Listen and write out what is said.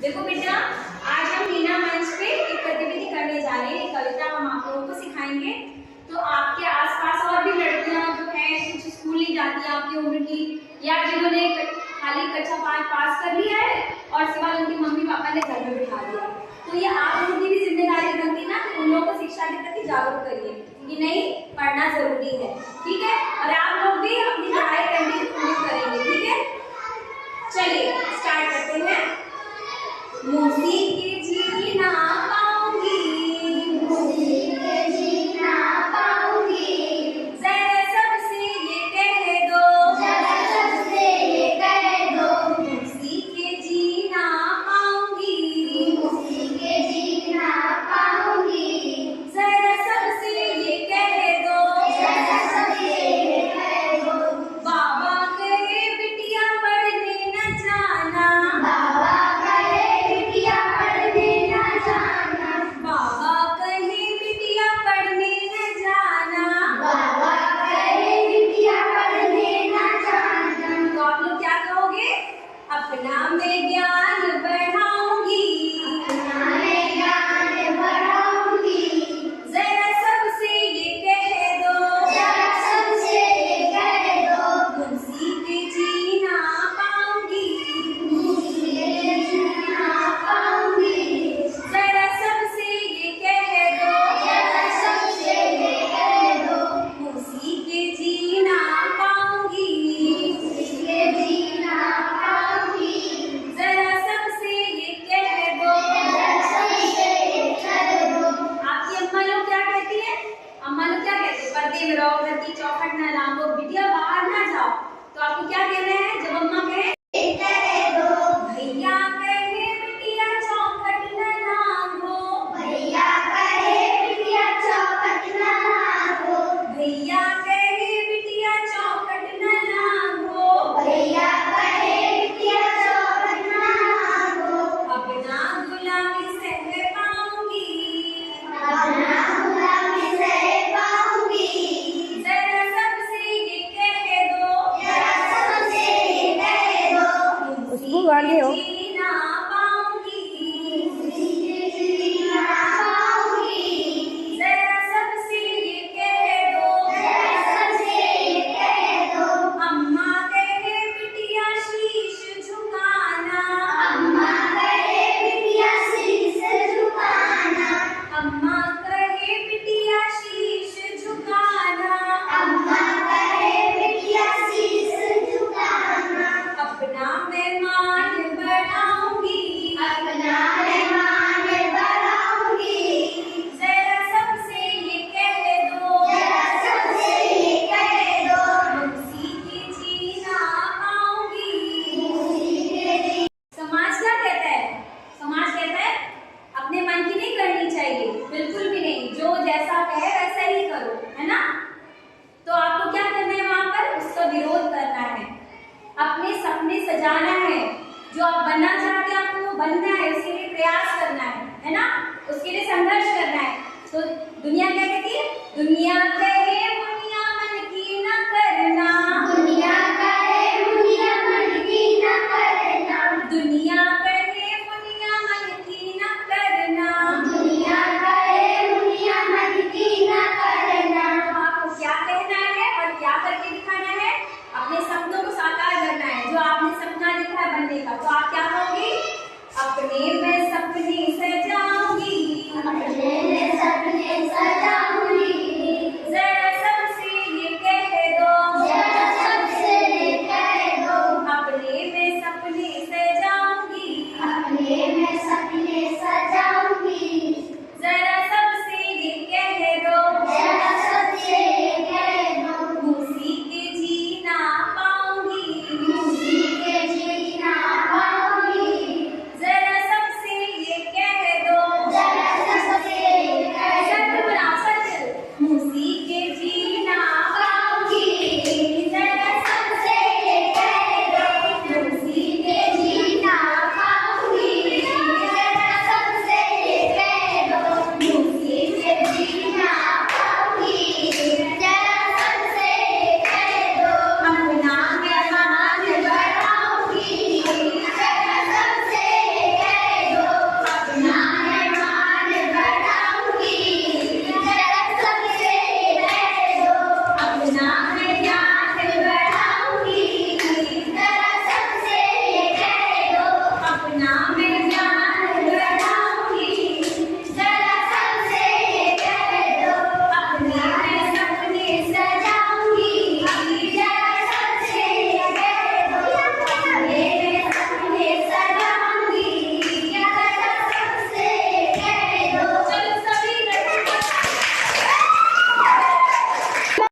देखो बेटा, आज हम मीना मंच पे एक गतिविधि करने जा रहे हैं। एक कविता हम आप लोगों को सिखाएंगे। तो आपके आसपास और भी लड़कियां जो हैं, कुछ स्कूल नहीं जाती आपकी उम्र की, या जिन्होंने खाली कक्षा 5 पास कर लिया है और सिवाय उनकी मम्मी पापा ने घर में बिठा दिया, तो ये आप लोगों की भी जिम्मेदारी बनती है ना कि उन लोगों को शिक्षा के प्रति जागरूक करिए कि नहीं, पढ़ना जरूरी है। ठीक है, और आप लोग भी अपनी पढ़ाई करने की कोशिश करेंगे। ठीक है, चलिए स्टार्ट करते हैं। मुझी के जीना पाऊंगी, मुझी के जीना पाऊंगी, जरा सबसे ये कह दो, जरा सबसे ये कह दो, मुझी के जीना पाऊंगी, मुझी के जीना पाऊंगी, जरा सबसे ये कह दो, जरा सबसे ये कह दो, बाबा कहे बिटिया पढ़ने न जाना, बाबा कहे बिटिया पढ़ने न जाना, बाबा कहे बिटिया पढ़ने न जाना। बाबा कहे बिटिया पढ़ने न जाना, तो आप लोग क्या कहोगे? अपना मैं ज्ञान बढ़ाऊंगी, मैं ज्ञान बढ़ाऊंगी, जरा सबसे ये कह दो, जरा सबसे ये कह दो, मुझी के जीना पाऊंगी, मुझी के जीना पाऊंगी, जरा सबसे ये कह दो, जरा सबसे ये कह दो, मुझी के जीना पाऊंगी, मुझी के जीना पाऊंगी, जरा सबसे ये कह दो। जरा सबसे ये कह दो, आपकी अम्मा लोग क्या कहती है? अम्मा लोग क्या कहती है? पर्दे में रहो, घर की चौखट न लांघो, बिटिया बाहर ना जाओ। तो आपको क्या कहना है जब अम्मा कहे? ये कह दो, भैया कहे बिटिया चौखट न लांघो, भैया कहे बिटिया चौखट न लांघो, भैया कहे बिटिया चौखट न लांघो, भैया कहे बिटिया चौखट न लांघो, अपना गुलामी सह पाऊंगी, अपना गुलामी सह पाऊंगी, जरा सबसे ये कह दो, जरा सबसे ये कह दो, मुझी के जीना पाऊंगी, मुझी के जीना पाऊंगी, जरा सबसे ये कह दो, जरा सबसे ये कह दो, अम्मा कहे बिटिया शीश झुकाना, अम्मा कहे बिटिया शीश झुकाना, अम्मा कहे बिटिया शीश झुकाना, अम्मा कहे बिटिया शीश झुकाना, अपना मैं मान बढ़ाऊंगी, अपना मेहमान बढ़ाऊंगी, जरा सबसे ये कह दो, जरा सबसे ये कह दो, मुझी के जीना पाऊंगी। मुझी के जीना समाज क्या कहता है? समाज कहता है अपने मन की नहीं करनी चाहिए, बिल्कुल भी नहीं, जो जैसा कहे वैसा ही करो, है ना? तो आपको क्या करना है? वहां पर उसका विरोध करना है, अपने सपने सजाना है, जो आप बनना चाहते हैं आपको वो बनना है, उसके लिए प्रयास करना है ना? उसके लिए संघर्ष करना है। तो दुनिया क्या कहती है? दुनिया कहे मुनिया मन की न करना, दुनिया कहे मुनिया मन की न करना, दुनिया कहे मुनिया मन की न करना। दुनिया कहे मुनिया मन की न करना, तो आपको क्या कहना है और क्या करके दिखाना है? अपने सपनों को साकार करना है, जो आपने सपना देखा है बनने का। तो आप क्या कहोगे? अपने मैं सपने सजाऊंगी, अपने